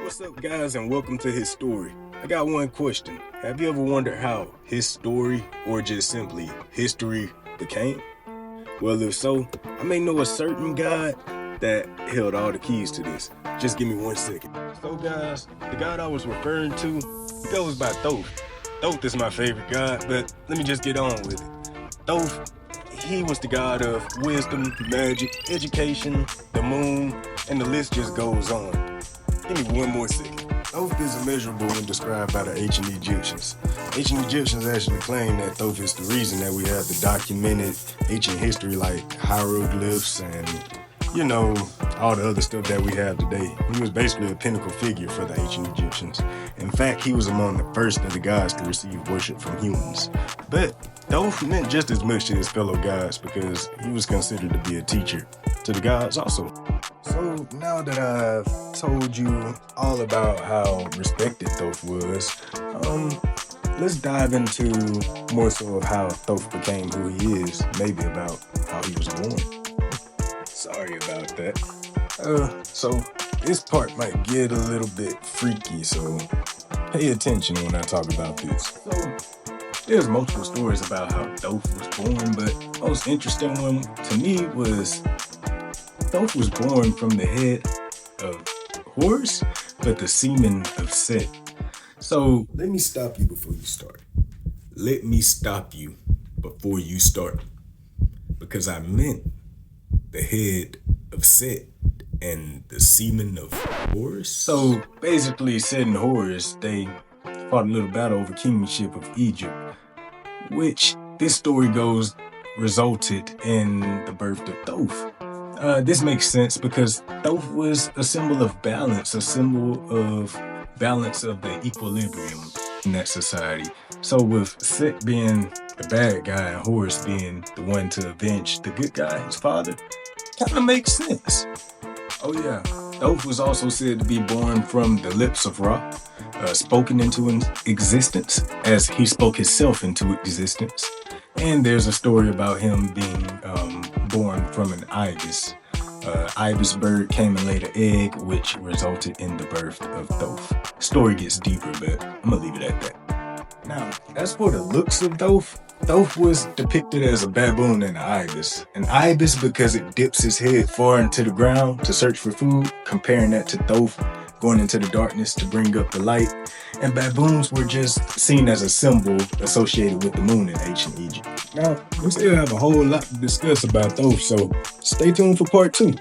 What's up, guys, and welcome to His Story. I got one question. Have you ever wondered how his story, or just simply history, became? Well, if so, I may know a certain God that held all the keys to this. Just give me 1 second. So, guys, the God I was referring to goes by Thoth. Thoth is my favorite God, but let me just get on with it. Thoth, he was the god of wisdom, magic, education, the moon, and the list just goes on. Give me 1 more second. Thoth is immeasurable when described by the ancient Egyptians. Ancient Egyptians actually claim that Thoth is the reason that we have the documented ancient history like hieroglyphs and, all the other stuff that we have today. He was basically a pinnacle figure for the ancient Egyptians. In fact, he was among the first of the gods to receive worship from humans. But Thoth meant just as much to his fellow gods because he was considered to be a teacher to the gods also. So now that I've told you all about how respected Thoth was, let's dive into more so of how Thoth became who he is, maybe about how he was born. Sorry about that. So this part might get a little bit freaky, so pay attention when I talk about this. So there's multiple stories about how Thoth was born, but most interesting one to me was Thoth was born from the head of Horus, but the semen of Set. So let me stop you before you start. Let me stop you before you start. Because I meant the head of Set and the semen of Horus. So basically, Set and Horus, they fought a little battle over kingship of Egypt, which this story goes resulted in the birth of Thoth. This makes sense because Thoth was a symbol of balance, a symbol of balance of the equilibrium in that society. So with Set being the bad guy and Horus being the one to avenge the good guy, his father, kind of makes sense. Oh yeah, Thoth was also said to be born from the lips of Ra, spoken into existence as he spoke himself into existence. And there's a story about him being born from an ibis. Ibis bird came and laid an egg, which resulted in the birth of Thoth. Story gets deeper, but I'm gonna leave it at that. Now, as for the looks of Thoth, Thoth was depicted as a baboon and an ibis. An ibis because it dips his head far into the ground to search for food, comparing that to Thoth going into the darkness to bring up the light. And baboons were just seen as a symbol associated with the moon in ancient Egypt. Now, we still have a whole lot to discuss about Thoth, so stay tuned for part 2.